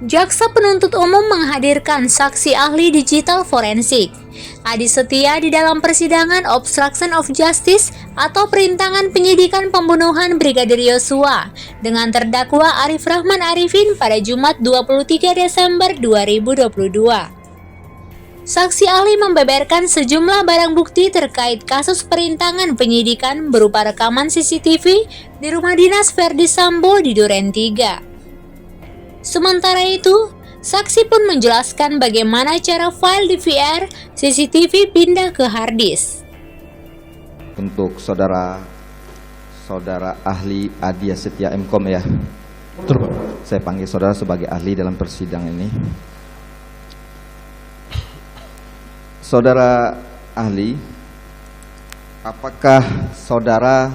Jaksa penuntut umum menghadirkan saksi ahli digital forensik Adi Setia di dalam persidangan obstruction of justice atau perintangan penyidikan pembunuhan Brigadir Yosua dengan terdakwa Arif Rahman Arifin pada Jumat 23 Desember 2022. Saksi ahli membeberkan sejumlah barang bukti terkait kasus perintangan penyidikan berupa rekaman CCTV di rumah dinas Verdi Sambo di Duren 3. Sementara itu, saksi pun menjelaskan bagaimana cara file DVR CCTV pindah ke hard disk. Untuk saudara ahli Adi Setia MKOM ya. Betul, Pak. Saya panggil saudara sebagai ahli dalam persidangan ini. Saudara ahli, apakah saudara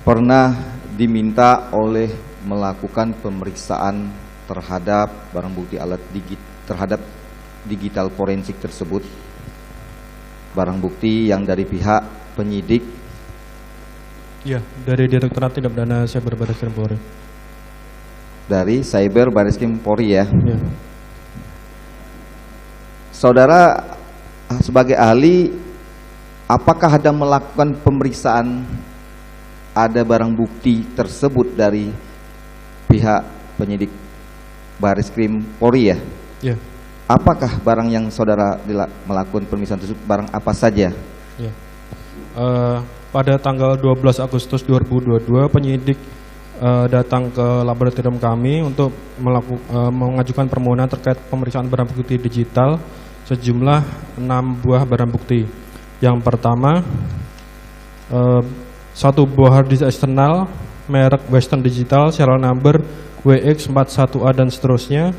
pernah diminta oleh melakukan pemeriksaan terhadap barang bukti terhadap digital forensik tersebut, barang bukti yang dari pihak penyidik? Ya, dari Direktorat Tindak Pidana Cyber Barreskrim Polri. Dari Cyber Barreskrim Polri ya. Ya. Saudara sebagai ahli, apakah ada melakukan pemeriksaan ada barang bukti tersebut dari pihak penyidik Barreskrim Polri ya? Ya. Apakah barang yang saudara melakukan pemeriksaan tersebut, barang apa saja? Ya. Pada tanggal 12 Agustus 2022 penyidik datang ke laboratorium kami untuk mengajukan permohonan terkait pemeriksaan barang bukti digital sejumlah 6 buah barang bukti. Yang pertama, satu buah hard disk eksternal merek Western Digital serial number WX41A dan seterusnya.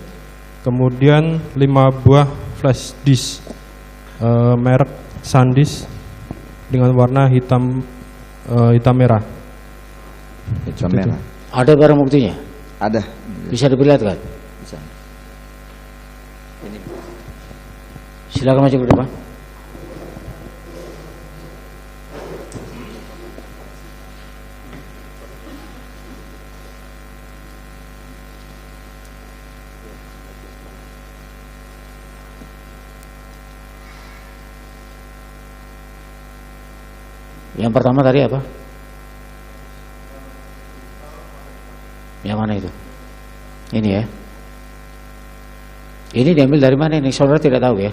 Kemudian 5 buah flash disk merek SanDisk dengan warna hitam merah. Hitam merah. Ada barang buktinya? Ada. Bisa diperlihatkan? Bisa. Ini. Silakan maju ke depan. Yang pertama tadi apa? Yang mana itu? Ini ya. Ini diambil dari mana ini? Saudara tidak tahu ya?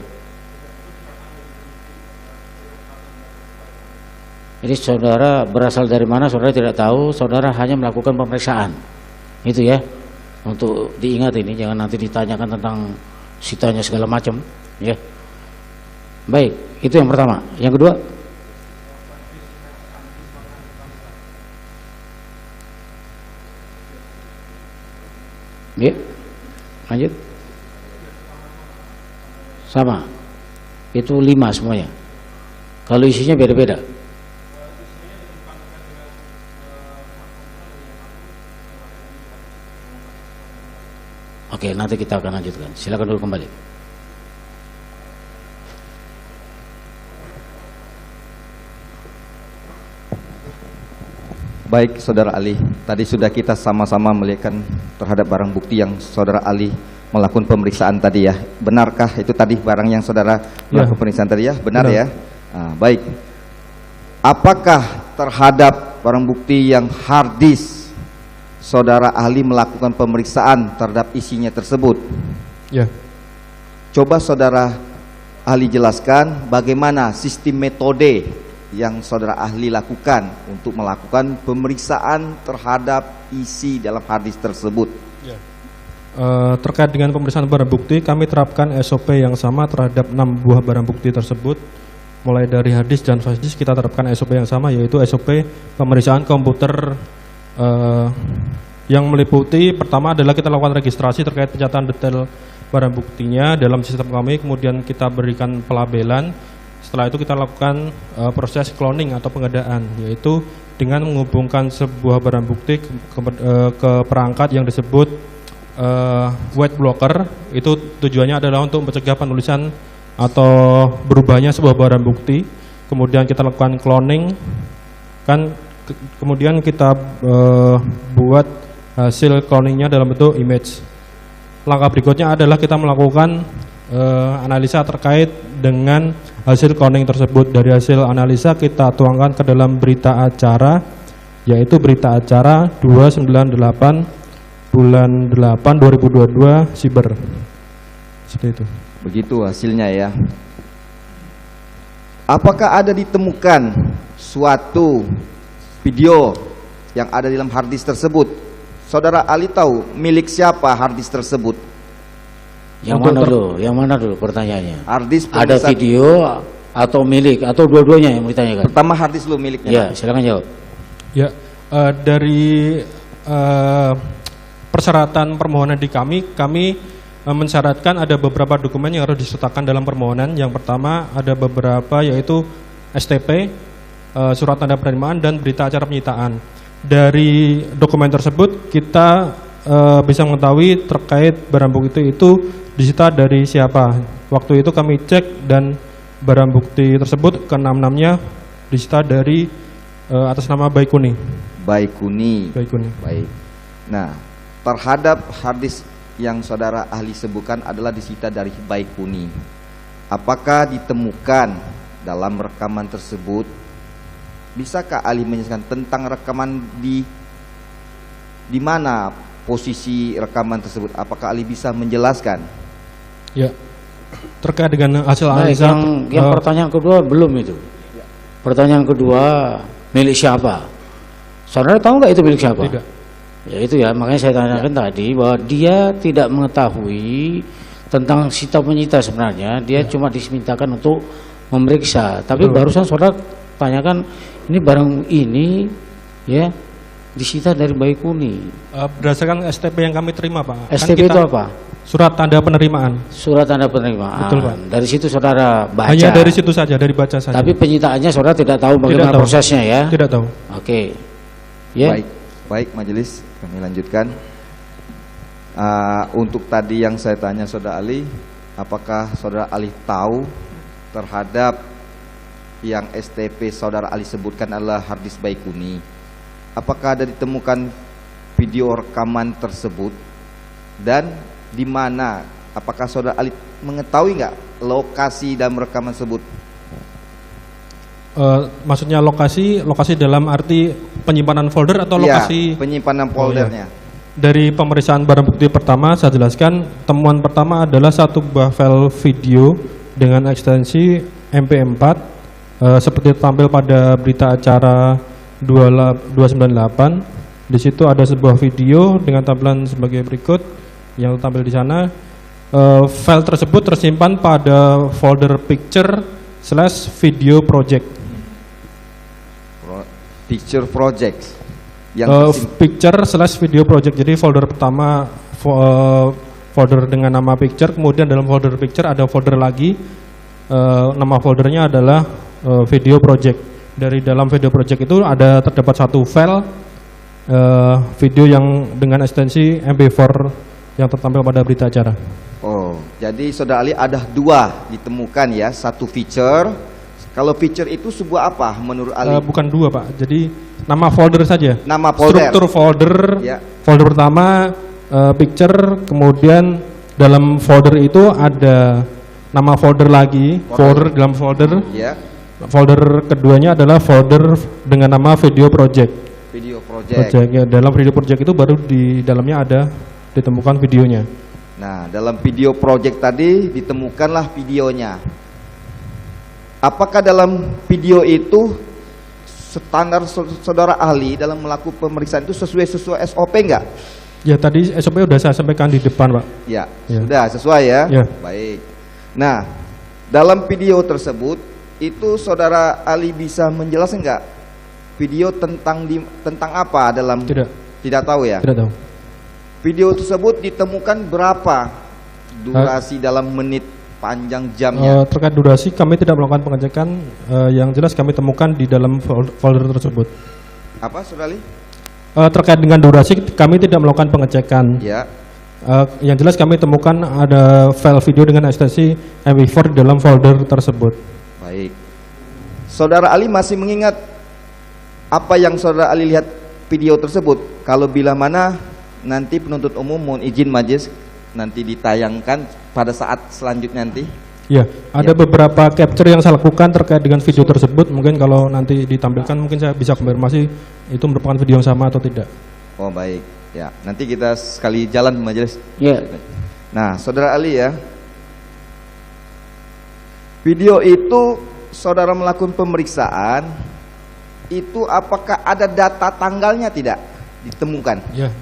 Jadi saudara berasal dari mana saudara tidak tahu, saudara hanya melakukan pemeriksaan. Itu ya. Untuk diingat ini, jangan nanti ditanyakan tentang sitanya segala macam, ya. Baik, itu yang pertama. Yang kedua? Ya, lanjut. Sama. Itu 5 semuanya. Kalau isinya beda-beda. Oke, nanti kita akan lanjutkan. Silakan dulu kembali. Baik, saudara ahli. Tadi sudah kita sama-sama melihatkan terhadap barang bukti yang saudara ahli melakukan pemeriksaan tadi ya. Benarkah itu tadi barang yang saudara melakukan pemeriksaan tadi ya? Benar ya? Nah, baik. Apakah terhadap barang bukti yang hard disk saudara ahli melakukan pemeriksaan terhadap isinya tersebut? Ya. Coba saudara ahli jelaskan bagaimana sistem metode yang saudara ahli lakukan untuk melakukan pemeriksaan terhadap isi dalam hard disk tersebut. Ya. Terkait dengan pemeriksaan barang bukti, kami terapkan SOP yang sama terhadap 6 buah barang bukti tersebut. Mulai dari hard disk dan flash disk kita terapkan SOP yang sama, yaitu SOP pemeriksaan komputer yang meliputi pertama adalah kita lakukan registrasi terkait pencatatan detail barang buktinya dalam sistem kami, kemudian kita berikan pelabelan. Setelah itu kita lakukan proses cloning atau penggandaan, yaitu dengan menghubungkan sebuah barang bukti ke perangkat yang disebut white blocker. Itu tujuannya adalah untuk mencegah penulisan atau berubahnya sebuah barang bukti. Kemudian kita lakukan cloning, kemudian kita buat hasil cloningnya dalam bentuk image. langkah berikutnya adalah kita melakukan analisa terkait dengan hasil cloning tersebut. Dari hasil analisa kita tuangkan ke dalam berita acara, yaitu berita acara 298 bulan 8 2022 Siber. Seperti itu. Begitu hasilnya ya. Apakah ada ditemukan suatu video yang ada di dalam harddisk tersebut? Saudara Ali tahu milik siapa harddisk tersebut? Yang mana dulu pertanyaannya? Harddisk Ada video atau milik atau dua-duanya yang ditanyakan? Pertama harddisk lu miliknya. Ya, silakan jawab. Ya, dari persyaratan permohonan di kami mensyaratkan ada beberapa dokumen yang harus disertakan dalam permohonan. Yang pertama ada beberapa, yaitu STP, surat tanda penerimaan, dan berita acara penyitaan. Dari dokumen tersebut kita bisa mengetahui terkait barang bukti itu disita dari siapa. Waktu itu kami cek dan barang bukti tersebut ke-6-6-nya disita dari atas nama Baikuni. Baikuni. Baik. Nah, terhadap harddisk yang saudara ahli sebutkan adalah disita dari Baikuni. Apakah ditemukan dalam rekaman tersebut? Bisakah ahli menjelaskan tentang rekaman di mana posisi rekaman tersebut? Apakah ahli bisa menjelaskan? Ya, terkait dengan hasil Baik, analisa. yang pertanyaan kedua belum itu. Pertanyaan kedua, milik siapa? Saudara tahu nggak itu milik siapa? Tidak. Ya itu ya, makanya saya tanyakan tadi bahwa dia tidak mengetahui tentang sita penyita sebenarnya. Dia cuma dimintakan untuk memeriksa. Tapi barusan saudara tanyakan ini barang ini ya disita dari Baikuni. Berdasarkan STP yang kami terima, Pak. STP itu apa? Surat tanda penerimaan. Surat tanda penerimaan. Betul, Pak. Dari situ saudara baca. Hanya dari situ saja, dari baca saja. Tapi penyitaannya saudara tidak tahu bagaimana tahu. prosesnya ya? Tidak tahu. Oke. Ya. Baik majelis, kami lanjutkan. Untuk tadi yang saya tanya saudara Ali, apakah saudara Ali tahu terhadap yang STP saudara Ali sebutkan adalah harddisk Baikuni? Apakah ada ditemukan video rekaman tersebut dan di mana? Apakah saudara Ali mengetahui nggak lokasi dalam rekaman tersebut? Maksudnya lokasi dalam arti penyimpanan folder atau lokasi? Ya, penyimpanan foldernya. Dari pemeriksaan barang bukti pertama saya jelaskan, temuan pertama adalah satu buah file video dengan ekstensi MP4 seperti tampil pada berita acara 298. Di situ ada sebuah video dengan tampilan sebagai berikut yang tampil di sana. File tersebut tersimpan pada folder picture/video project. Picture project yang picture/video project. Jadi folder pertama folder dengan nama picture, kemudian dalam folder picture ada folder lagi, nama foldernya adalah video project. Dari dalam video project itu ada terdapat satu file video yang dengan ekstensi MP4 yang tertampil pada berita acara. Oh, jadi saudara Ali ada dua ditemukan ya, satu feature. Kalau feature itu sebuah apa menurut Ali? Bukan dua, Pak. Jadi nama folder saja. Nama folder. Struktur folder. Ya. Folder pertama picture, kemudian dalam folder itu ada nama folder lagi, folder dalam folder. Ya. Folder keduanya adalah folder dengan nama video project. Video project. Ya, dalam video project itu baru di dalamnya ada ditemukan videonya. Nah, dalam video project tadi ditemukanlah videonya. Apakah dalam video itu standar saudara ahli dalam melakukan pemeriksaan itu sesuai SOP enggak? Ya, tadi SOP udah saya sampaikan di depan, Pak. Ya, Ya. sudah sesuai ya? Ya. Baik. Nah, dalam video tersebut itu saudara Ali bisa menjelaskan enggak video tentang apa dalam? Tidak tahu ya? Tidak tahu. Video tersebut ditemukan berapa durasi dalam menit, panjang jamnya? Terkait durasi kami tidak melakukan pengecekan, yang jelas kami temukan di dalam folder tersebut. Apa, saudara Ali? Terkait dengan durasi kami tidak melakukan pengecekan. Ya. Yang jelas kami temukan ada file video dengan ekstensi MP4 di dalam folder tersebut. Baik. Saudara Ali masih mengingat apa yang saudara Ali lihat video tersebut? Kalau bila mana nanti penuntut umum mohon izin majelis nanti ditayangkan pada saat selanjutnya nanti? Ya, ada beberapa capture yang saya lakukan terkait dengan video tersebut. Mungkin kalau nanti ditampilkan, mungkin saya bisa konfirmasi itu merupakan video yang sama atau tidak. Oh baik, ya nanti kita sekali jalan majelis. Ya. Nah, saudara Ali ya, video itu saudara melakukan pemeriksaan, itu apakah ada data tanggalnya tidak ditemukan? Ya,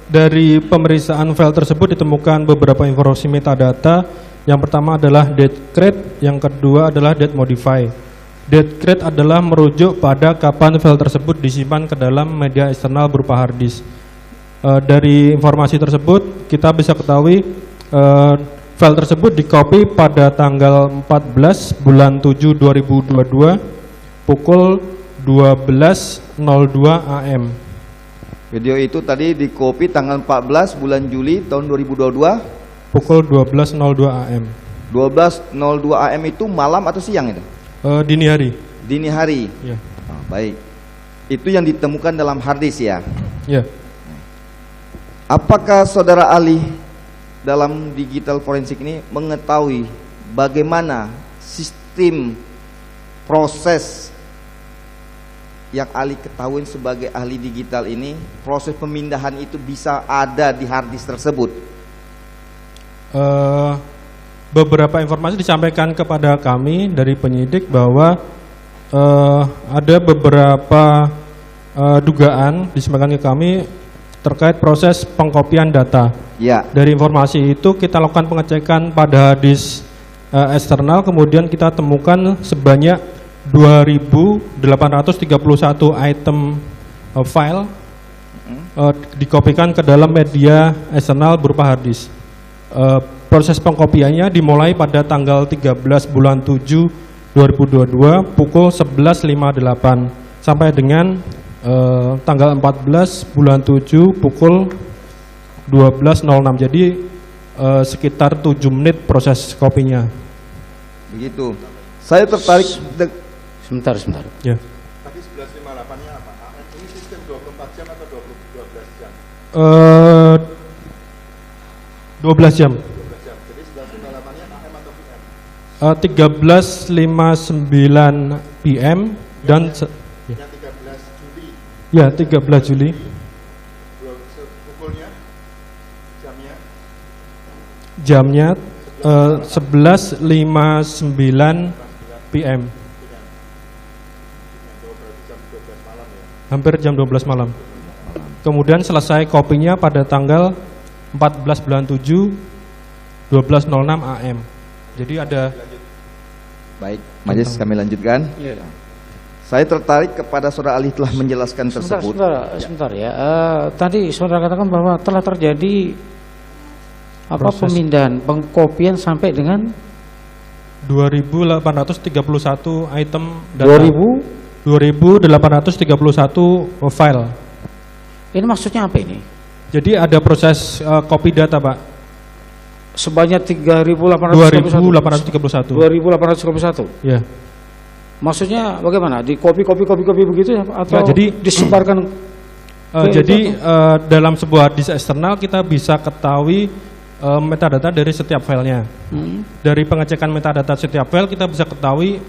dari pemeriksaan file tersebut ditemukan beberapa informasi metadata. Yang pertama adalah date create, yang kedua adalah date modify. Date create adalah merujuk pada kapan file tersebut disimpan ke dalam media eksternal berupa hard disk. Dari informasi tersebut kita bisa ketahui file tersebut di-copy pada tanggal 14 bulan 7 2022 pukul 12.02 AM. Video itu tadi di-copy tanggal 14 bulan Juli tahun 2022 pukul 12.02 AM. 12.02 AM itu malam atau siang itu? Dini hari. Dini hari. Ya. Oh, baik. Itu yang ditemukan dalam hard disk ya. Ya. Apakah saudara Ali dalam digital forensik ini mengetahui bagaimana sistem proses yang Ali ketahui sebagai ahli digital ini, proses pemindahan itu bisa ada di hard disk tersebut? Beberapa informasi disampaikan kepada kami dari penyidik bahwa ada beberapa dugaan disampaikan ke kami terkait proses pengkopian data. Ya. Dari informasi itu kita lakukan pengecekan pada disk eksternal, kemudian kita temukan sebanyak 2.831 item file dikopikan ke dalam media eksternal berupa hard disk. Proses pengkopiannya dimulai pada tanggal 13 bulan 7 2022 pukul 11.58 sampai dengan tanggal 14 bulan 7 pukul 12.06. Jadi sekitar 7 menit proses kopinya. Begitu. Saya tertarik Sebentar. Ya. Tadi 11.58-nya apa? Ini sistem 24 jam atau 12 jam? 12 jam. 12 jam. Jadi 11.58-nya AM atau PM? 13.59 PM dan Yang 13 Juli. ya 13 Juli. Pukulnya? Jamnya 11.59 PM. Hampir jam 12 malam. Kemudian selesai kopinya pada tanggal 14 bulan 7 12.06 AM. Jadi ada. Baik, majelis kami lanjutkan. Ya. Saya tertarik kepada saudara Ali telah menjelaskan tersebut. Sebentar ya. Tadi saudara katakan bahwa telah terjadi Proses. pemindahan, pengkopian sampai dengan 2.831 item data. 2.831 file. Ini maksudnya apa ini? Jadi ada proses copy data, Pak. Sebanyak 2.831. 2.831. Ya. Maksudnya bagaimana? Di copy begitu ya? Atau Nah, jadi disebarkan? Dalam sebuah disk eksternal kita bisa ketahui metadata dari setiap filenya. Dari pengecekan metadata setiap file kita bisa ketahui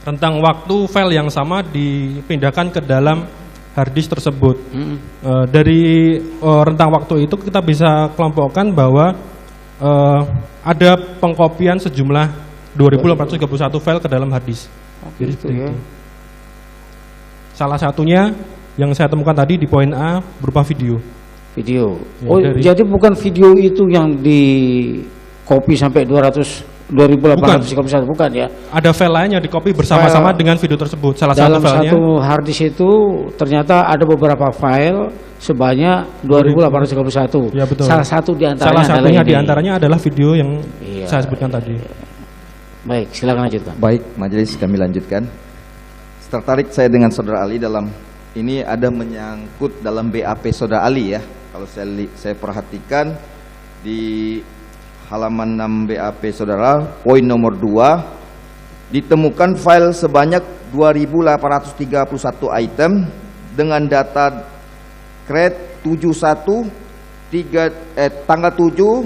rentang waktu file yang sama dipindahkan ke dalam hard disk tersebut. Dari rentang waktu itu kita bisa kelompokkan bahwa ada pengkopian sejumlah 2.831 file ke dalam hard disk. Jadi seperti itu. Salah satunya yang saya temukan tadi di poin A berupa video. Video. Ya, jadi bukan video itu yang di copy sampai 2.831, bukan ya? Ada file lain yang di-copy bersama-sama dengan video tersebut. Salah dalam satu filenya. Satu hard disk itu ternyata ada beberapa file sebanyak 2.831. Ya, betul. Salah satu di antaranya Salah satunya adalah di antaranya adalah video yang saya sebutkan tadi. Baik, silakan lanjutkan. Baik, majelis kami lanjutkan. Tertarik saya dengan saudara Ali dalam ini ada menyangkut dalam BAP saudara Ali ya. Kalau saya perhatikan di halaman 6 BAP saudara, poin nomor 2, ditemukan file sebanyak 2.831 item dengan data create 71 tanggal 7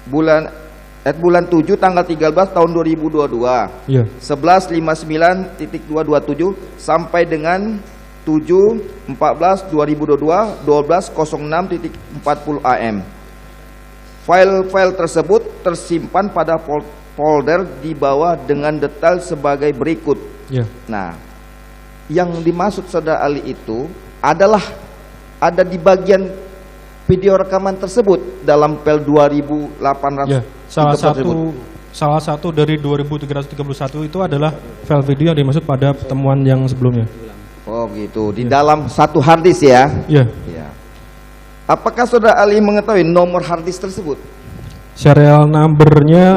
bulan 7 tanggal 13 tahun 2022. Iya. 1159.227 sampai dengan 7/14/2022 12:06.40 AM. File-file tersebut tersimpan pada folder di bawah dengan detail sebagai berikut. Iya. Nah, yang dimaksud Saudara Ali itu adalah ada di bagian video rekaman tersebut dalam file 2800. Ya, salah satu dari 2331 itu adalah file video yang dimaksud pada pertemuan yang sebelumnya. Oh gitu, di dalam satu hard disk ya. Iya. Ya. Apakah Saudara Ali mengetahui nomor hard disk tersebut? Serial numbernya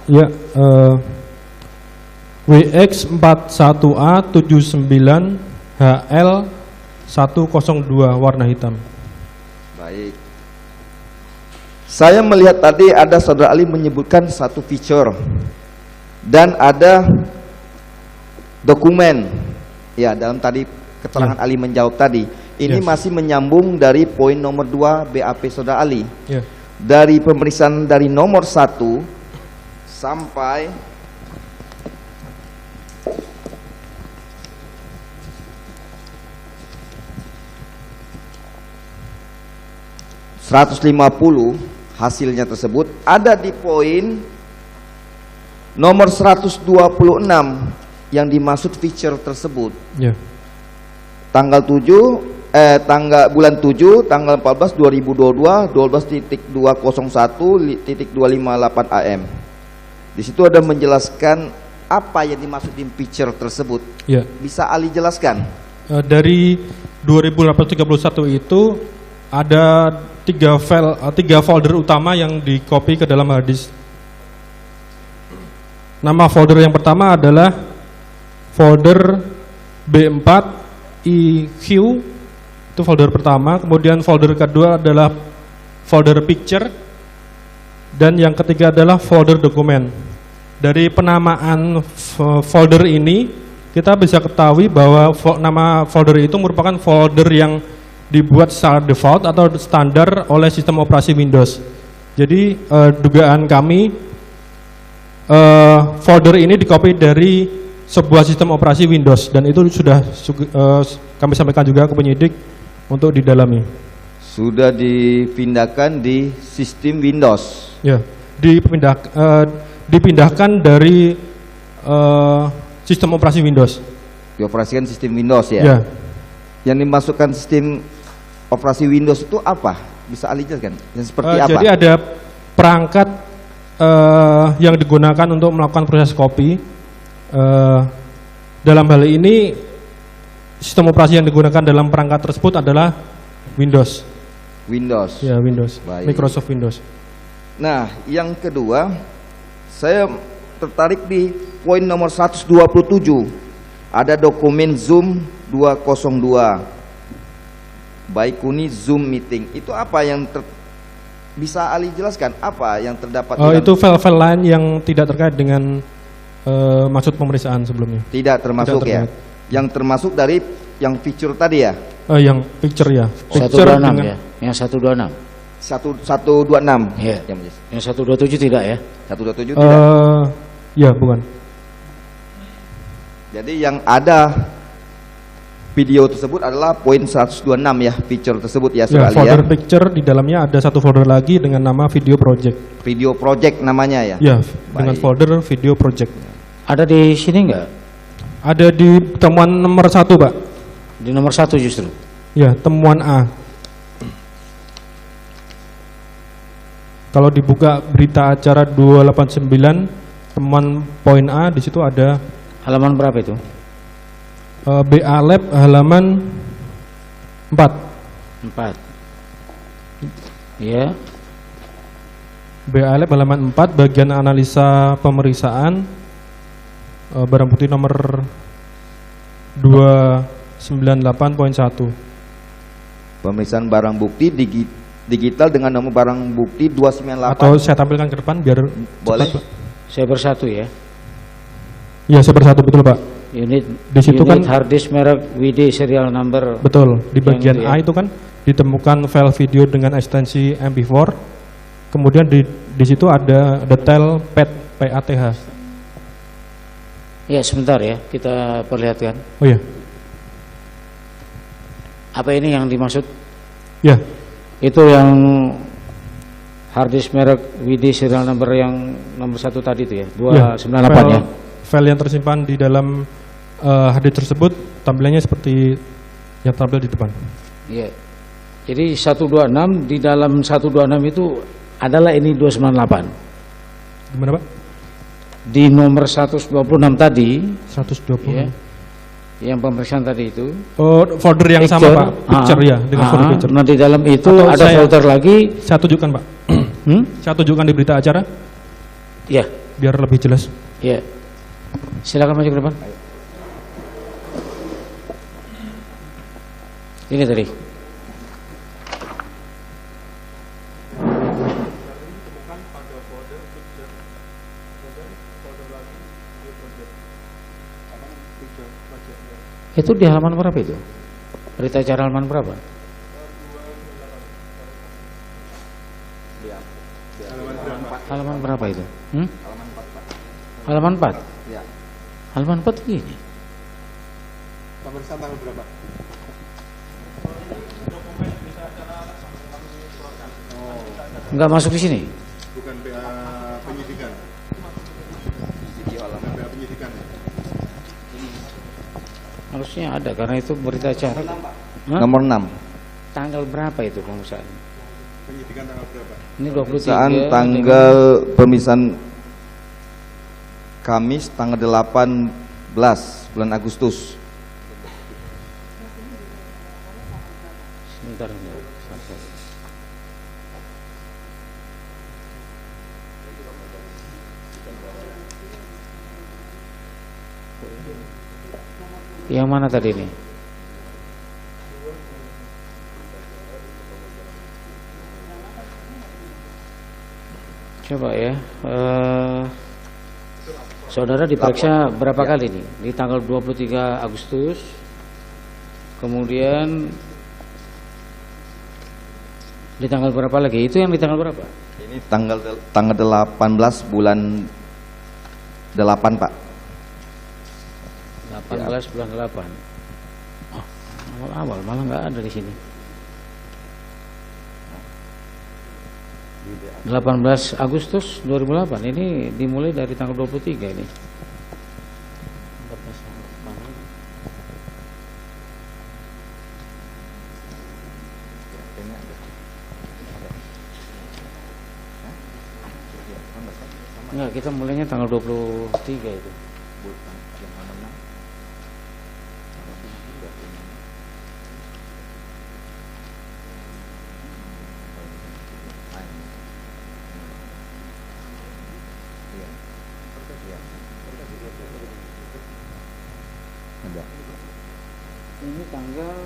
ya, WX41A79HL102 warna hitam. Baik. Saya melihat tadi ada Saudara Ali menyebutkan satu feature dan ada dokumen. Ya, dalam tadi keterangan Ali menjawab tadi. Ini masih menyambung dari poin nomor 2 BAP Saudara Ali. Ya. Dari pemeriksaan dari nomor 1 sampai hasilnya tersebut ada di poin nomor 126 yang dimaksud feature tersebut. Ya. Tanggal bulan 7 tanggal 14 2022 12.201.258 AM. Di situ ada menjelaskan apa yang dimaksud di feature tersebut. Ya. Bisa Ali jelaskan? Dari 2831 itu ada tiga folder utama yang di copy ke dalam hard disk. Nama folder yang pertama adalah folder B4 EQ, itu folder pertama. Kemudian folder kedua adalah folder picture, dan yang ketiga adalah folder dokumen. Dari penamaan folder ini kita bisa ketahui bahwa nama folder itu merupakan folder yang dibuat secara default atau standar oleh sistem operasi Windows. Jadi dugaan kami folder ini dikopi dari sebuah sistem operasi Windows, dan itu sudah kami sampaikan juga ke penyidik untuk didalami. Sudah dipindahkan di sistem Windows. Ya, dipindahkan dari sistem operasi Windows. Dioperasikan sistem Windows ya. Ya. Yang dimasukkan sistem operasi Windows itu apa? Bisa Ali jelaskan? Yang seperti apa? Jadi ada perangkat yang digunakan untuk melakukan proses copy. Dalam hal ini sistem operasi yang digunakan dalam perangkat tersebut adalah Windows. Windows. Ya, Windows. Baik. Microsoft Windows. Nah, yang kedua, saya tertarik di poin nomor 127. Ada dokumen Zoom 202. Baikuni Zoom meeting. Itu apa yang bisa Ali jelaskan? Apa yang terdapat? Itu file-file lain yang tidak terkait dengan maksud pemeriksaan sebelumnya. Tidak termasuk ya. Yang termasuk dari yang feature tadi ya. Yang picture ya. 126 ya. Yang 126. 126. Ya. Yang 127 tidak ya? 127 tidak. Ya, bukan. Jadi yang ada video tersebut adalah poin 126 ya, feature tersebut ya, Ya, Ali folder ya. picture di dalamnya ada satu folder lagi dengan nama video project. Video project namanya ya. Ya, dengan Baik. folder video project. Ada di sini enggak? Ada di temuan nomor 1, Pak. Di nomor 1 justru. Ya, temuan A. Kalau dibuka berita acara 289 temuan poin A, di situ ada Halaman berapa itu? BA Lab halaman 4. 4. Ya. BA Lab halaman 4 bagian analisa pemeriksaan barang bukti nomor 298.1. Pemeriksaan barang bukti digital dengan nomor barang bukti 298. Atau saya tampilkan ke depan biar boleh. cepat, Pak. Saya bersatu ya. Ya, saya bersatu, betul, Pak. Unit Di situ unit kan- hard disk merek WD serial number. Betul, di bagian itu ya. A itu kan ditemukan file video dengan ekstensi MP4. Kemudian di situ ada detail PATH. Ya, sebentar ya, kita perlihatkan. Oh ya, Apa ini yang dimaksud? ya, Itu yang harddisk merek WD serial number yang nomor 1 tadi itu ya, 298 ya. File yang tersimpan di dalam harddisk tersebut tampilannya seperti yang tampil di depan. Iya. Jadi 126 di dalam 126 itu adalah ini 298. Gimana Pak? Di nomor 126 tadi 120. ya, yang pemeriksaan tadi itu Oh, folder yang sama Pak, picture ya, dengan folder picture. Nah, di dalam itu Atau ada folder lagi. Saya tunjukkan Pak. Saya tunjukkan di berita acara Ya, biar lebih jelas. ya. Silakan maju ke depan. Ini tadi. Itu di halaman berapa itu? Berita acara halaman berapa? Halaman berapa itu? Halaman 4. Ya. Halaman 4 ini. Pemeriksaan tanggal berapa? Enggak masuk di sini. Bukan PA penyidikan. Bukan PA penyidikan ya? Harusnya ada karena itu berita acara. Hah? Nomor 6. Tanggal berapa itu pemeriksaan? Penyidikan tanggal berapa? Ini 23. Pemeriksaan tanggal pemeriksaan Kamis tanggal 18 bulan Agustus. Sebentar. Yang mana tadi ini? Coba ya. Saudara diperiksa berapa kali nih? Di tanggal 23 Agustus. Kemudian di tanggal berapa lagi? Itu yang di tanggal berapa? Ini tanggal 18 bulan 8 Pak. 18 bulan 8. Oh, awal-awal malah nggak ada di sini. 18 Agustus 2008. Ini dimulai dari tanggal 23 ini. Enggak, kita mulainya tanggal 23 itu. Ini tanggal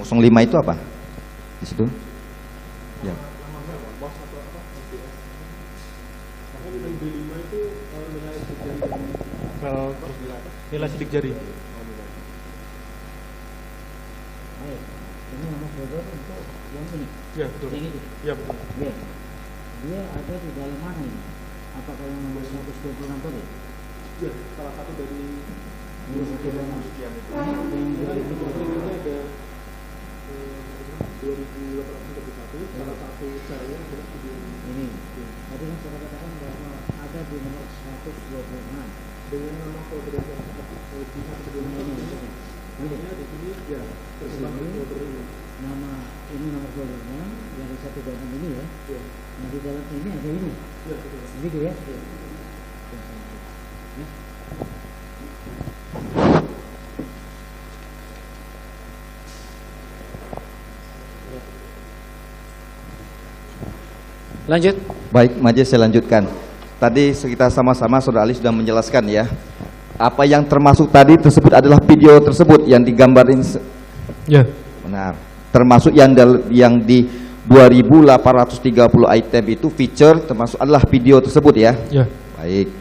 C005 itu apa? Di situ? Ya. Nilai sidik jari. ini nama folder untuk yang ini. Ya betul. Yang itu. Ya betul. Ya. Dia ada di dalam mana ini? Apakah yang nomor 126 tadi? Ya, salah satu dari Ini satu dan yang 2023 ada 2831, salah satu saya adalah video ini. Tadi yang saya katakan bahwa ada di nomor 126 dengan nama folder yang saya di satu sebelumnya ini. Ini di sini ya tersimpan di folder ini. nama ini nomor foldernya yang di 126 ini ya. Ya, Nah di dalam ini ada ini. ya betul. Gitu ya. Lanjut. Baik, Majelis saya lanjutkan. Tadi kita sama-sama Saudara Ali sudah menjelaskan ya apa yang termasuk tadi tersebut adalah video tersebut yang digambarin. Ya. Benar. Termasuk yang di 2.830 item itu feature termasuk adalah video tersebut ya. Ya. Baik.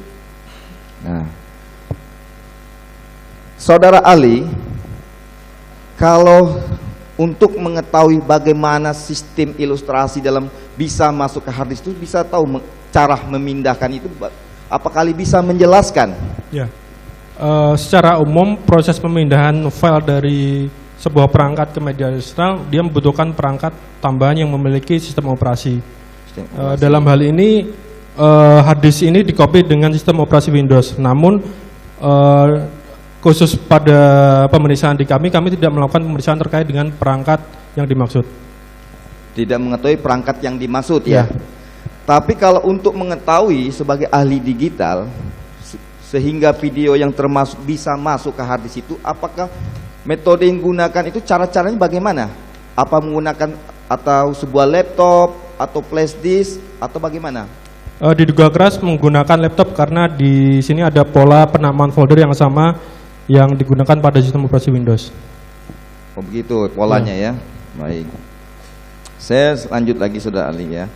Nah, Saudara Ali, kalau untuk mengetahui bagaimana sistem ilustrasi dalam bisa masuk ke harddisk itu, bisa tahu cara memindahkan itu, apa kali bisa menjelaskan? Ya. Secara umum proses pemindahan file dari sebuah perangkat ke media eksternal dia membutuhkan perangkat tambahan yang memiliki sistem operasi. Dalam hal ini hard disk ini dikopi dengan sistem operasi Windows. Namun khusus pada pemeriksaan di kami tidak melakukan pemeriksaan terkait dengan perangkat yang dimaksud. Tidak mengetahui perangkat yang dimaksud ya. Tapi kalau untuk mengetahui sebagai ahli digital sehingga video yang termasuk bisa masuk ke hard disk itu, apakah metode yang digunakan itu cara-caranya bagaimana? Apa menggunakan atau sebuah laptop atau flash disk atau bagaimana? Diduga keras menggunakan laptop karena di sini ada pola penamaan folder yang sama yang digunakan pada sistem operasi Windows. Oh begitu polanya ya. Baik. Saya lanjut lagi Saudara Ali ya.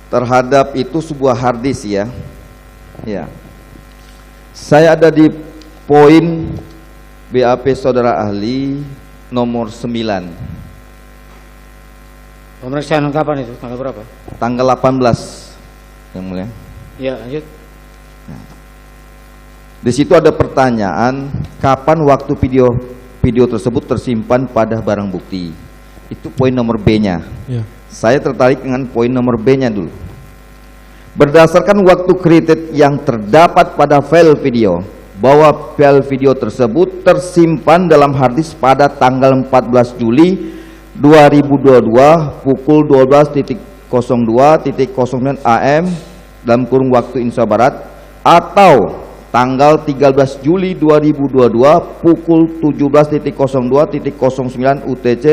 Terhadap itu sebuah hard disk ya. Ya. Saya ada di poin BAP Saudara Ahli nomor 9. Pemeriksaan kapan itu? Tanggal berapa? Tanggal 18 yang mulia. Ya, lanjut. Di situ ada pertanyaan, kapan waktu video tersebut tersimpan pada barang bukti? Itu poin nomor B-nya. Ya. Saya tertarik dengan poin nomor B-nya dulu. Berdasarkan waktu created yang terdapat pada file video, bahwa file video tersebut tersimpan dalam hard disk pada tanggal 14 Juli 2022 pukul 12.02.09 AM dalam kurung waktu Indonesia Barat, atau tanggal 13 Juli 2022 pukul 17.02.09 UTC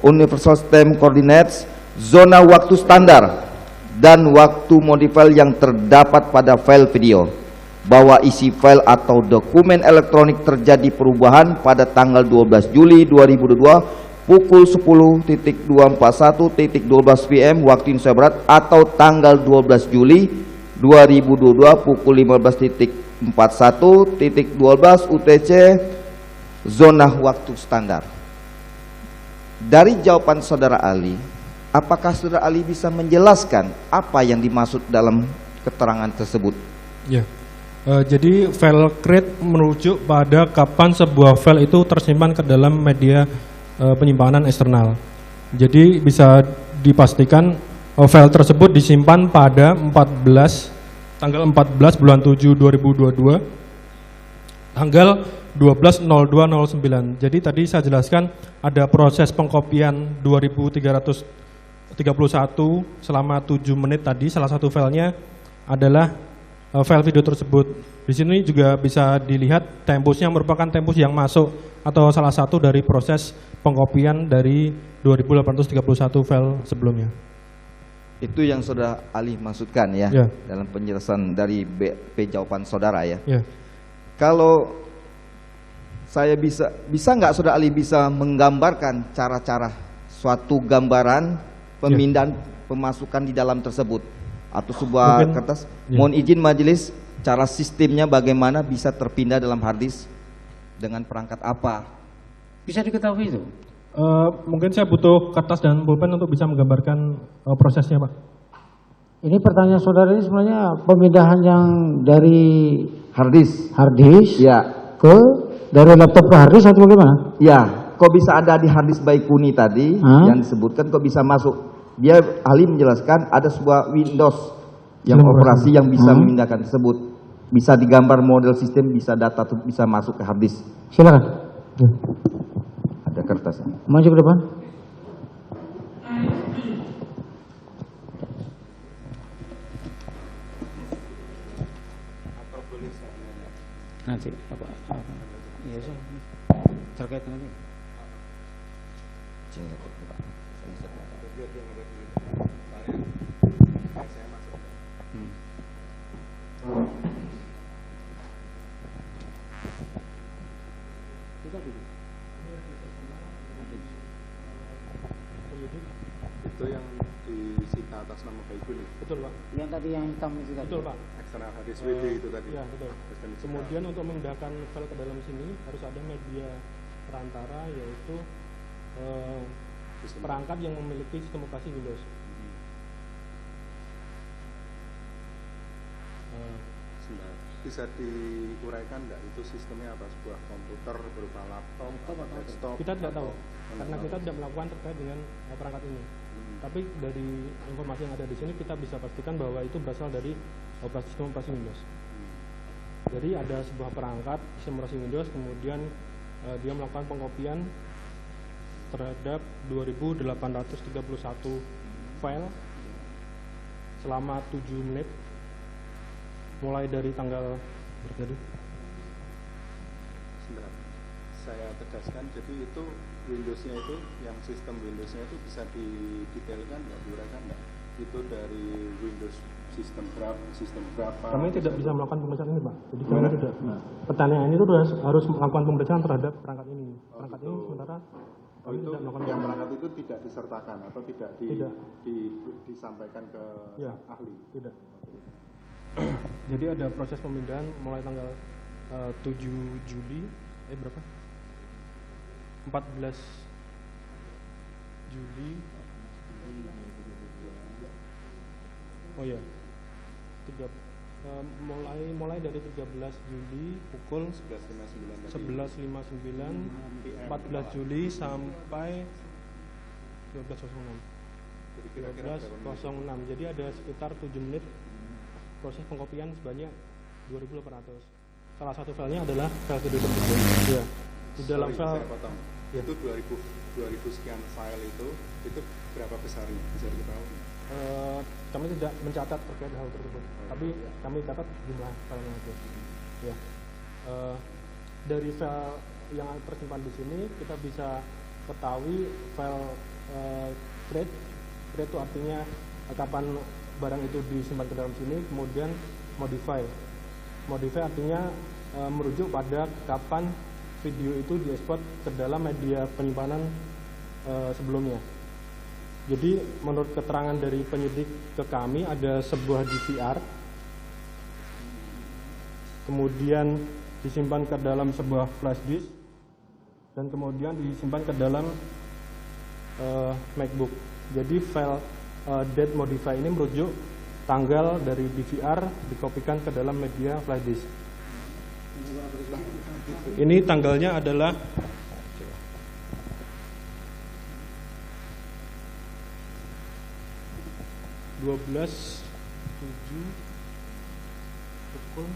Universal Time Coordinates, zona waktu standar dan waktu modify yang terdapat pada file video, bahwa isi file atau dokumen elektronik terjadi perubahan pada tanggal 12 Juli 2022 pukul 10.241.12 PM waktu Indonesia Barat, atau tanggal 12 Juli 2022 pukul 15.41.12 UTC zona waktu standar. Dari jawaban Saudara Ali, apakah Saudara Ali bisa menjelaskan apa yang dimaksud dalam keterangan tersebut? Ya. Jadi file create merujuk pada kapan sebuah file itu tersimpan ke dalam media penyimpanan eksternal. Jadi bisa dipastikan file tersebut disimpan pada tanggal 14 bulan 7 2022 tanggal 12.02.09. Jadi tadi saya jelaskan ada proses pengkopian 2331 selama 7 menit tadi. Salah satu filenya adalah file video tersebut. Di sini juga bisa dilihat tempusnya merupakan tempus yang masuk atau salah satu dari proses pengkopian dari 2831 file sebelumnya. Itu yang Saudara Ali maksudkan ya, Ya. dalam penjelasan dari BP jawaban Saudara ya. Ya. Kalau saya bisa nggak Saudara Ali bisa menggambarkan cara-cara suatu gambaran pemindahan pemasukan di dalam tersebut atau sebuah Mungkin, kertas? ya. Mohon izin majelis, cara sistemnya bagaimana bisa terpindah dalam hard disk dengan perangkat apa? Bisa diketahui itu? Mungkin saya butuh kertas dan pulpen untuk bisa menggambarkan prosesnya, Pak. Ini pertanyaan saudara ini sebenarnya pemindahan yang dari Hard disk? hard disk Ya, ke dari laptop ke hard disk atau bagaimana? ya. Kok bisa ada di hard disk Baikuni tadi yang disebutkan, kok bisa masuk? Dia ahli menjelaskan ada sebuah Windows yang operasi yang bisa memindahkan tersebut. Bisa digambar model sistem, bisa data bisa masuk ke hard disk. Silakan. Ada kertasnya. Maju ke depan. Nanti apa? Iya sih. Terkait dengan ini. Itu yang disita atas nama Baikun ya? Betul Pak. Yang tadi yang hitam itu tadi. Betul Pak. Eksternal HDSWD itu tadi. Ya betul. Sistem digital. Kemudian untuk memindahkan file ke dalam sini harus ada media perantara, yaitu Sistem. perangkat yang memiliki sistem operasi Windows. Sebentar. Bisa diuraikan nggak itu sistemnya apa? Sebuah komputer berupa laptop atau desktop? Kita tidak tahu atau- karena kita tidak melakukan terkait dengan perangkat ini. Tapi dari informasi yang ada di sini kita bisa pastikan bahwa itu berasal dari sistem operasi Windows. Jadi ada sebuah perangkat sistem operasi Windows, kemudian dia melakukan pengkopian terhadap 2.831 file selama 7 menit, mulai dari tanggal berapa? Sebentar. Saya tegaskan, jadi itu Windows-nya itu, yang sistem Windows-nya itu bisa didetailkan nggak, diuraikan nggak? Itu dari Windows sistem berapa? Kami tidak bisa melakukan pemeriksaan ini, Pak. Jadi kami tidak. Pertanyaan ini tuh harus melakukan pemeriksaan terhadap perangkat ini. Perangkat ini sementara kami itu tidak melakukan yang perangkat itu tidak disertakan atau tidak, Tidak. disampaikan ke Ya. ahli. Tidak. Jadi ada proses pemindahan mulai tanggal 7 Juli, berapa? 14 Juli. Oh ya. Mulai dari 13 Juli pukul 11.59, 14 Juli sampai 12.06. Jadi kira-kira berapa menit? 12.06. Jadi ada sekitar 7 menit proses pengkopian sebanyak 2.800. Salah satu filenya adalah file video tersebut. Ya. Di dalam Sorry, file saya potong. Ya. Itu 2000 sekian file itu berapa besarnya? Bisa diketahui? Kami tidak mencatat terkait hal tersebut, tapi kami catat jumlah filenya itu. Ya. Dari file yang tersimpan di sini kita bisa ketahui file create itu artinya kapan barang itu disimpan ke dalam sini, kemudian modify artinya merujuk pada kapan video itu diekspor ke dalam media penyimpanan sebelumnya. Jadi menurut keterangan dari penyidik ke kami ada sebuah DVR, kemudian disimpan ke dalam sebuah flash disk, dan kemudian disimpan ke dalam MacBook. Jadi file date modify ini merujuk tanggal dari DVR dikopikan ke dalam media flash disk. Ini tanggalnya adalah 12/7 pukul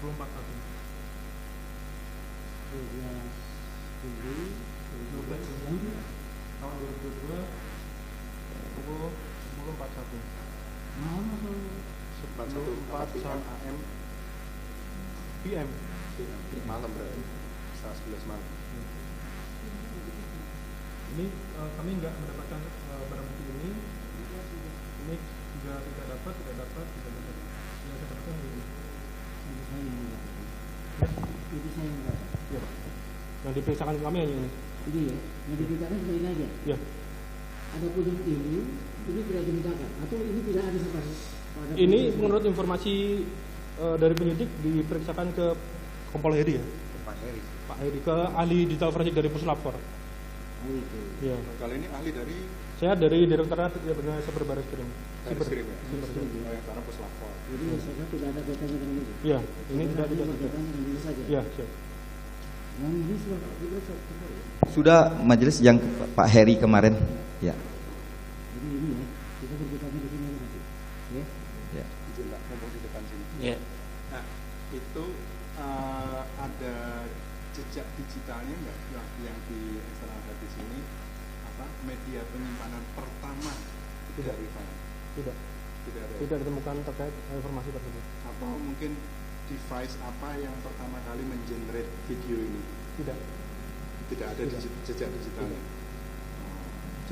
10.41. 12 Juli tahun 2022 pukul 10.41. 41 AM PM. malam berarti setengah 11 malam. Ini kami nggak mendapatkan barang bukti ini. Ini juga tidak dapat. Yang saya dapatkan ini. Itu saya yang dapat. Ya, Pak. Yang diperiksakan kami hanya ini. Ini ya, yang diberitakan cuma ini aja. Ya. Adapun ini tidak dimintakan atau ini tidak ada sama pada Ini menurut informasi dari penyidik diperiksakan ke Kompol Heri ya, Pak Heri. Pak Heri, ke ahli digital forensik dari Puslapor. Oh, itu. Ya. Kali ini ahli dari Saya dari Direktorat Cyber Barreskrim. Barreskrim ya? Oh, yang sekarang Puslapor. Jadi saya tidak ada kaitannya dengan itu. Ya, ini tidak ada ada. kaitannya dengan ini saja. Ya, siap. Yang ini sudah diperiksa. Sudah majelis yang Pak Heri kemarin. Ya. Jadi ini ya, kita berbicara di sini nanti. Ya. Ya. Izin Pak, ngomong di depan sini. Ya. Nah, itu ada jejak digitalnya nggak yang di eksternal hard disk ini? Apa media penyimpanan pertama dari file? Tidak. Tidak ada. Tidak ditemukan terkait informasi tersebut. Atau mungkin device apa yang pertama kali mengenerate video ini? Tidak. Tidak ada Tidak. jejak digitalnya.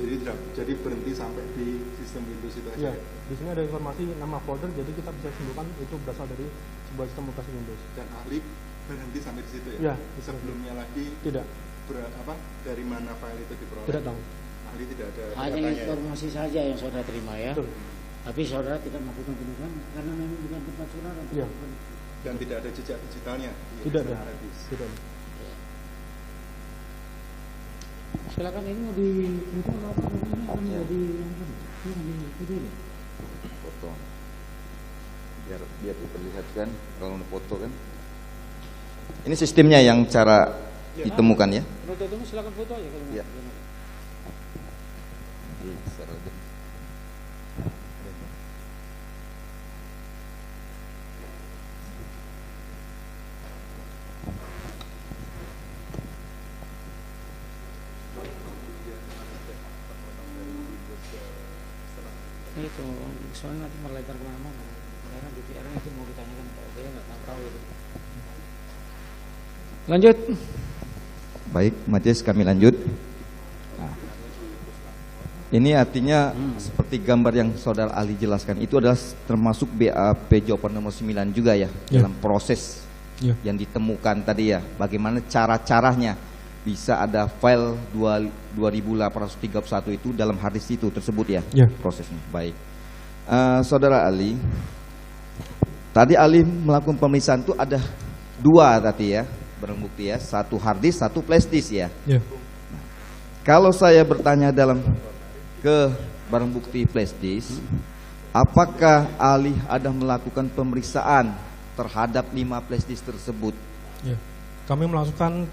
Jadi berhenti sampai di sistem Windows itu aja. Ya, di sini ada informasi nama folder, jadi kita bisa simpulkan itu berasal dari sebuah sistem operasi Windows. Dan ahli berhenti sampai di situ Ya. ya? Sebelumnya lagi Tidak, dari mana file itu diperoleh? tidak tahu. Ahli tidak ada Hanya datanya ya? informasi saja yang saudara terima ya. Betul. Tapi saudara tidak melakukan penyelidikan karena memang bukan tempat saudara. Iya. Dan tidak ada jejak digitalnya? di Tidak ada. eksternal hard disk? Tidak ada. Silakan ini mau di itu ini akan menjadi yang tadi. Ini di video ya. Foto. Biar diperlihatkan kalau foto kan. Ini sistemnya yang cara ditemukan ya. Menurut itu silakan foto aja kalau Iya. mau. Itu soalnya nanti melebar kemana-mana. Karena DPR itu mau ditanyakan Pak Oke nggak tahu itu. Lanjut. Baik, majelis kami lanjut. Nah, ini artinya seperti gambar yang saudara ahli jelaskan, itu adalah termasuk BAP jawaban nomor 9 juga ya, Ya. dalam proses Ya. yang ditemukan tadi ya. Bagaimana cara-caranya bisa ada file 2831 itu dalam hard disk itu tersebut ya, Ya. prosesnya. Baik. Saudara ahli, tadi ahli melakukan pemeriksaan itu ada 2 tadi ya, barang bukti ya, 1 hard disk, 1 flash disk ya. Ya. Kalau saya bertanya ke barang bukti flash disk, apakah ahli ada melakukan pemeriksaan terhadap 5 flash disk tersebut? Ya. Kami melakukan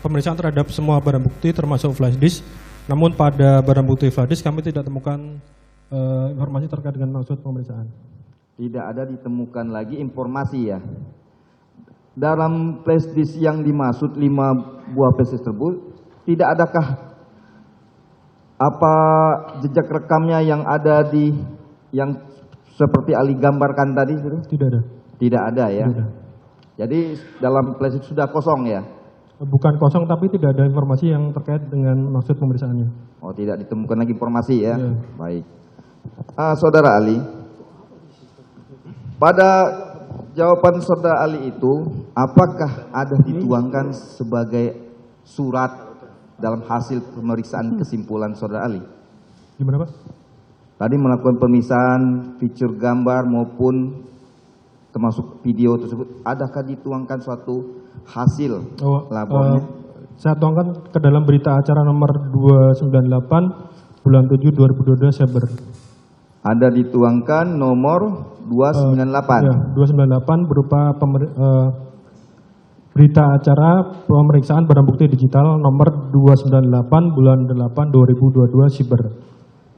pemeriksaan terhadap semua barang bukti termasuk flash disk. Namun pada barang bukti flash disk kami tidak temukan informasi terkait dengan maksud pemeriksaan. Tidak ada ditemukan lagi informasi ya. Dalam flash disk yang dimaksud 5 buah flash disk tersebut, tidak adakah apa jejak rekamnya yang ada di yang seperti ahli gambarkan tadi? Tidak ada. Tidak ada ya. Tidak ada. Jadi dalam flash disk sudah kosong ya. Bukan kosong tapi tidak ada informasi yang terkait dengan maksud pemeriksaannya. Oh, tidak ditemukan lagi informasi ya. Iya. Baik. Saudara ahli, pada jawaban saudara ahli itu, apakah ada dituangkan sebagai surat dalam hasil pemeriksaan kesimpulan saudara ahli? Gimana Pak? Tadi melakukan pemeriksaan fitur gambar maupun termasuk video tersebut, adakah dituangkan suatu hasil lapornya? Saya tuangkan ke dalam berita acara nomor 298 bulan 7 2022 Saber. Ada dituangkan nomor 298. Ya, 298 berupa berita acara pemeriksaan barang bukti digital nomor 298 bulan 8 2022 Siber.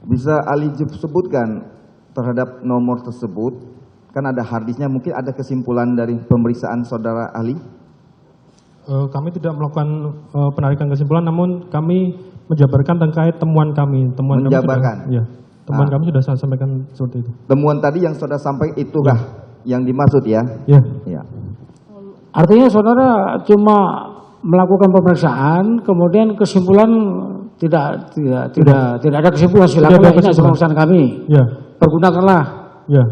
Bisa ahli sebutkan terhadap nomor tersebut? Kan ada harddisknya, mungkin ada kesimpulan dari pemeriksaan saudara ahli? Kami tidak melakukan penarikan kesimpulan, namun kami menjabarkan terkait temuan kami. Menjabarkan? Temuan kami sudah saya sampaikan seperti itu. Temuan tadi yang saudara sampaikan itukah yang dimaksud ya? Ya. Ya. Artinya saudara cuma melakukan pemeriksaan, kemudian kesimpulan tidak ada kesimpulan. Silakan ini adalah urusan kami. Ya. Pergunakanlah. Ya.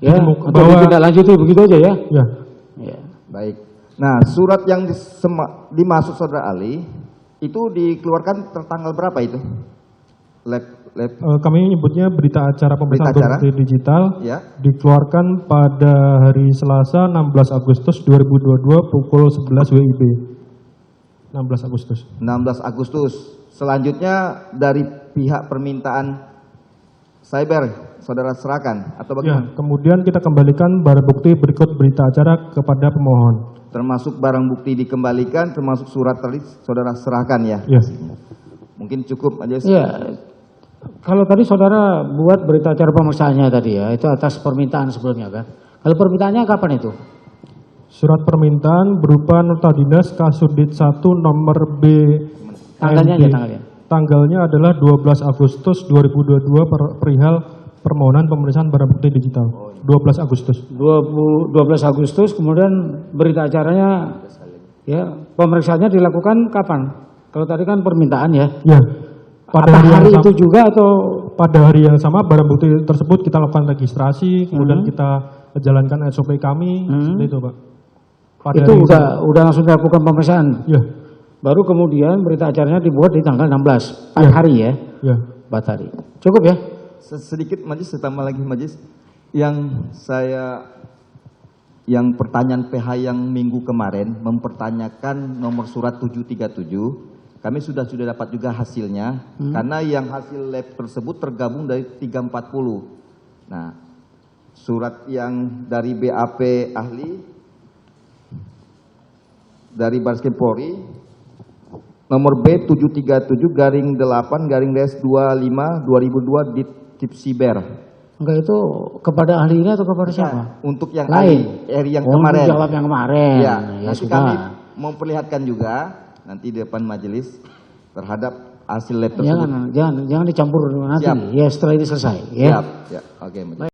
Ya. Untuk ditindaklanjuti begitu aja ya. Ya. Ya. Baik. Nah, surat yang dimaksud saudara ahli itu dikeluarkan tanggal berapa itu? Kami menyebutnya berita acara pemeriksaan barang bukti digital Ya. dikeluarkan pada hari Selasa 16 Agustus 2022 pukul 11 WIB. 16 Agustus. 16 Agustus. Selanjutnya dari pihak permintaan cyber saudara serahkan atau bagaimana? Ya, kemudian kita kembalikan barang bukti berikut berita acara kepada pemohon. Termasuk barang bukti dikembalikan, termasuk surat tadi saudara serahkan ya? Ya. Mungkin cukup aja. Ya. Kalau tadi saudara buat berita acara pemeriksaannya tadi ya, itu atas permintaan sebelumnya kan. Kalau permintaannya kapan itu? Surat permintaan berupa nota dinas Kasudit 1 nomor B. Tanggalnya aja tanggalnya. Tanggalnya adalah 12 Agustus 2022 perihal permohonan pemeriksaan barang bukti digital. 12 Agustus. 12 Agustus kemudian berita acaranya ya, pemeriksaannya dilakukan kapan? Kalau tadi kan permintaan ya. Ya. Pada hari itu juga atau pada hari yang sama barang bukti tersebut kita lakukan registrasi, kemudian kita jalankan SOP kami, seperti itu Pak. pada itu hari udah langsung dilakukan pemeriksaan. Ya, Baru kemudian berita acaranya dibuat di tanggal 16, 4 hari ya, ya. 4 hari. Cukup ya? Sedikit Majelis, tambah lagi Majelis. Yang pertanyaan PH yang minggu kemarin mempertanyakan nomor surat 737, kami sudah dapat juga hasilnya, karena yang hasil lab tersebut tergabung dari 340. Nah, surat yang dari BAP ahli, dari Bareskrim Polri, nomor B737-8-25-2002 di Tipsiber. Enggak, itu kepada ahli ini atau kepada siapa? Untuk yang Lain. ahli yang Oh, kemarin. jawab yang kemarin. Ya, Ya nanti sudah. kami memperlihatkan juga nanti di depan majelis terhadap hasil lab tersebut. Jangan dicampur nanti. Siap. Ya setelah ini selesai. Ya. Siap, ya. Oke, Majelis.